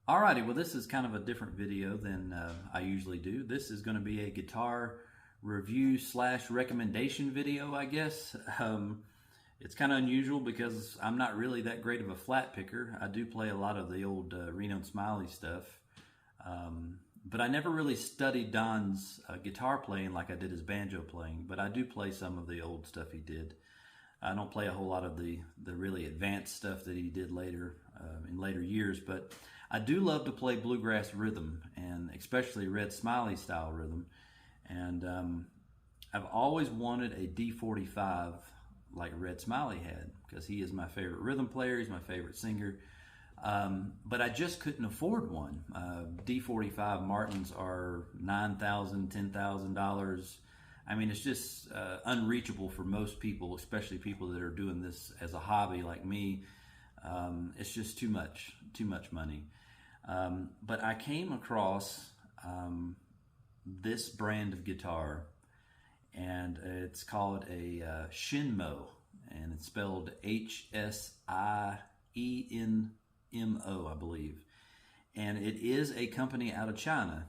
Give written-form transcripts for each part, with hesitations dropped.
Alrighty, well this is kind of a different video than I usually do. This is going to be a guitar review slash recommendation video, I guess. It's kind of unusual because I'm not really that great of a flat picker. I do play a lot of the old Reno and Smiley stuff. But I never really studied Don's guitar playing like I did his banjo playing, but I do play some of the old stuff he did. I don't play a whole lot of the really advanced stuff that he did later in later years, but I do love to play bluegrass rhythm, and especially Red Smiley style rhythm. And I've always wanted a D45 like Red Smiley had, because he is my favorite rhythm player, he's my favorite singer. But I just couldn't afford one. D45 Martins are $9,000, $10,000. I mean, it's just unreachable for most people, especially people that are doing this as a hobby like me. It's just too much money. But I came across this brand of guitar, and it's called a Shinmo, and it's spelled Hsienmo, I believe. And it is a company out of China,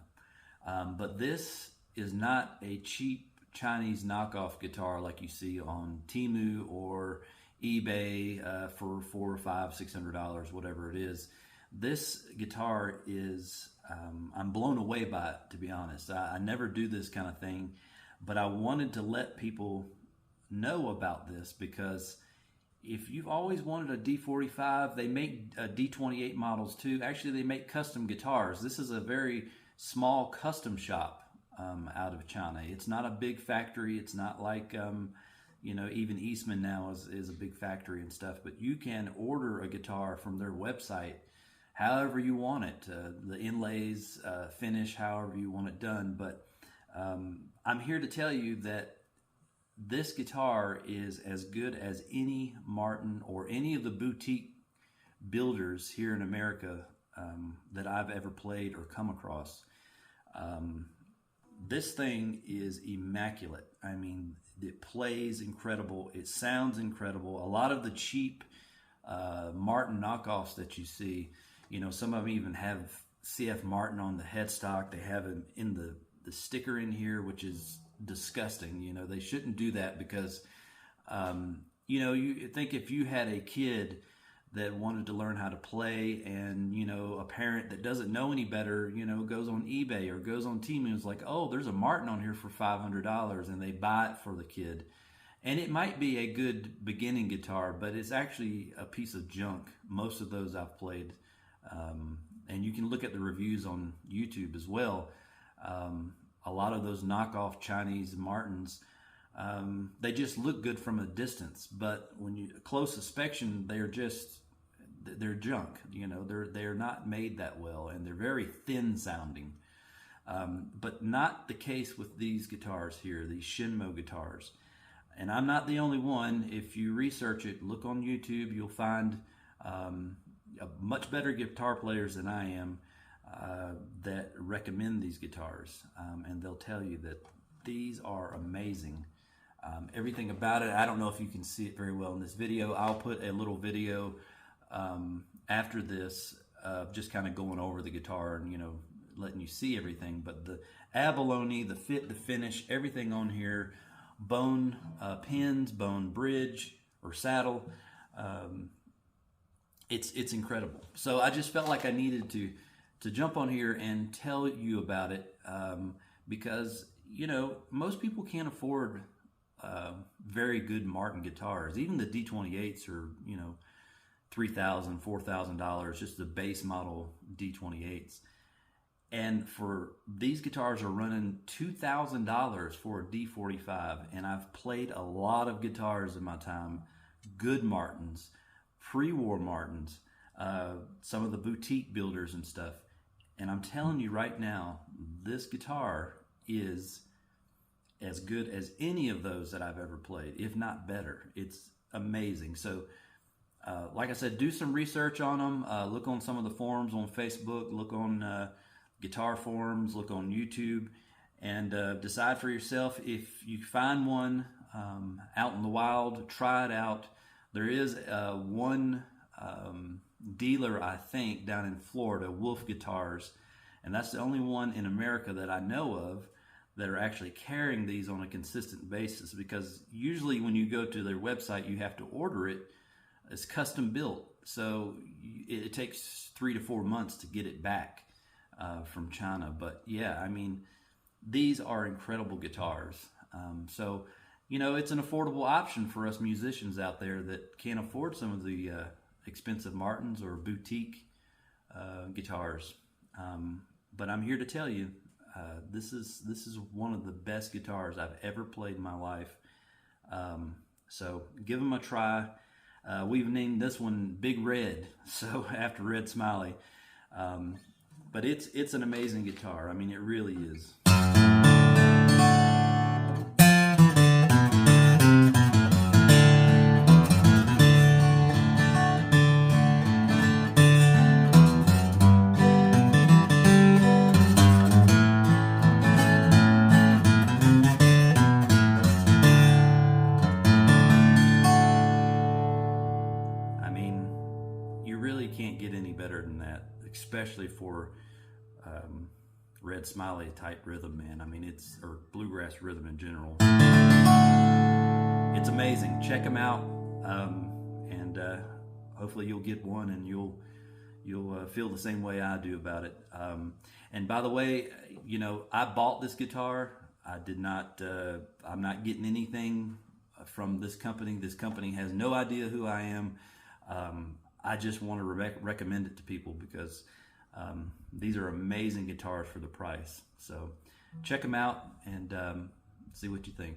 but this is not a cheap Chinese knockoff guitar like you see on Temu or eBay for $400 or $600, whatever it is. This guitar is, I'm blown away by it, to be honest. I never do this kind of thing, but I wanted to let people know about this because if you've always wanted a D45, they make D28 models too. Actually, they make custom guitars. This is a very small custom shop out of China. It's not a big factory. It's not like, even Eastman now is a big factory and stuff, but you can order a guitar from their website however you want it. The inlays, finish, however you want it done. But I'm here to tell you that this guitar is as good as any Martin or any of the boutique builders here in America that I've ever played or come across. This thing is immaculate. I mean, it plays incredible. It sounds incredible. A lot of the cheap Martin knockoffs that you see, some of them even have CF Martin on the headstock. They have him in the sticker in here, which is disgusting. They shouldn't do that because, you think if you had a kid that wanted to learn how to play and, a parent that doesn't know any better, goes on eBay or goes on Temu and is like, oh, there's a Martin on here for $500, and they buy it for the kid. And it might be a good beginning guitar, but it's actually a piece of junk. Most of those I've played. And you can look at the reviews on YouTube as well. A lot of those knockoff Chinese Martins, they just look good from a distance, but when you close inspection, they're junk. They're not made that well, and they're very thin sounding. But not the case with these guitars here, these Shinmo guitars. And I'm not the only one. If you research it, look on YouTube, you'll find much better guitar players than I am that recommend these guitars, and they'll tell you that these are amazing. Everything about it, I don't know if you can see it very well in this video. I'll put a little video after this just kind of going over the guitar and letting you see everything. But the abalone, the fit, the finish, everything on here, bone pins, bone bridge or saddle, it's incredible. So I just felt like I needed to jump on here and tell you about it because most people can't afford very good Martin guitars. Even the D28s are $3,000, $4,000, just the base model D28s. And for these guitars are running $2,000 for a D45. And I've played a lot of guitars in my time, good Martins, pre-war Martins, some of the boutique builders and stuff. And I'm telling you right now, this guitar is as good as any of those that I've ever played, if not better. It's amazing. So, like I said, do some research on them. Look on some of the forums on Facebook. Look on guitar forums. Look on YouTube. And decide for yourself. If you find one out in the wild, try it out. There is one dealer, I think, down in Florida, Wolf Guitars, and that's the only one in America that I know of that are actually carrying these on a consistent basis, because usually when you go to their website you have to order it. It's custom built, so it takes 3 to 4 months to get it back from China. But yeah, I mean, these are incredible guitars. So you know, it's an affordable option for us musicians out there that can't afford some of the expensive Martins or boutique guitars. But I'm here to tell you, this is one of the best guitars I've ever played in my life. So give them a try. We've named this one Big Red, so after Red Smiley. But it's an amazing guitar. I mean, it really is. Can't get any better than that, especially for Red Smiley type rhythm, man. I mean, or bluegrass rhythm in general. It's amazing. Check them out, and hopefully you'll get one and you'll feel the same way I do about it. And by the way, you know, I bought this guitar. I did not. I'm not getting anything from this company. This company has no idea who I am. I just want to recommend it to people because these are amazing guitars for the price. So check them out and see what you think.